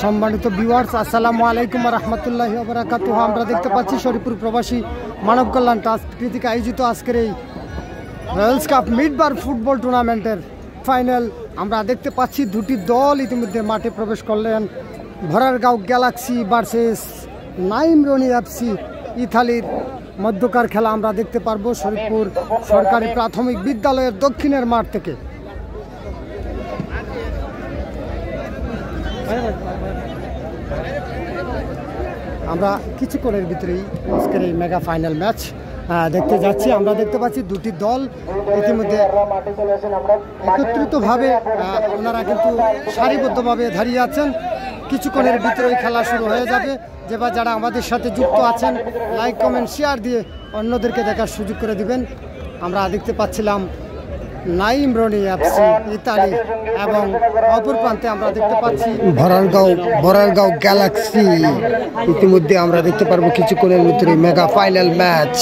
সম্মানিত ভিউয়ার্স, আসসালামু আলাইকুম ওয়া রাহমাতুল্লাহি ওয়া বারাকাতুহু। আমরা দেখতে পাচ্ছি শরীফপুর প্রবাসী মানব কল্যাণ ট্রাস্ট কর্তৃক আয়োজিত আজকের এই রয়্যালস কাপ মিডবার ফুটবল টুর্নামেন্টের ফাইনাল। আমরা দেখতে পাচ্ছি দুটি দল ইতিমধ্যে মাঠে প্রবেশ করলেন। Bhorargaon galaxy versus Naim Roni FC ইতালির মধ্যকার খেলা আমরা দেখতে পারবো শরীফপুর সরকারি প্রাথমিক বিদ্যালয়ের দক্ষিণের মাঠ থেকে। আমরা কিছুক্ষণের ভিতরেই আজকের এই মেগা ফাইনাল ম্যাচ দেখতে যাচ্ছি। আমরা দেখতে পাচ্ছি দুটি দল ইতিমধ্যে একত্রিতভাবে ওনারা কিন্তু সারিবদ্ধভাবে দাঁড়িয়ে আছেন। কিছুক্ষণের ভিতরেই খেলা শুরু হয়ে যাবে। যারা আমাদের সাথে যুক্ত আছেন লাইক কমেন্ট শেয়ার দিয়ে অন্যদেরকে দেখার সুযোগ করে দিবেন। আমরা দেখতে পাচ্ছিলাম নাইম রনি এফসি ইতালি এবং অপর প্রান্তে আমরা দেখতে পাচ্ছি ভরারগাঁও গ্যালাক্সি। ইতিমধ্যে আমরা দেখতে পারবো কিছুক্ষণের ভিতরে মেগা ফাইনাল ম্যাচ।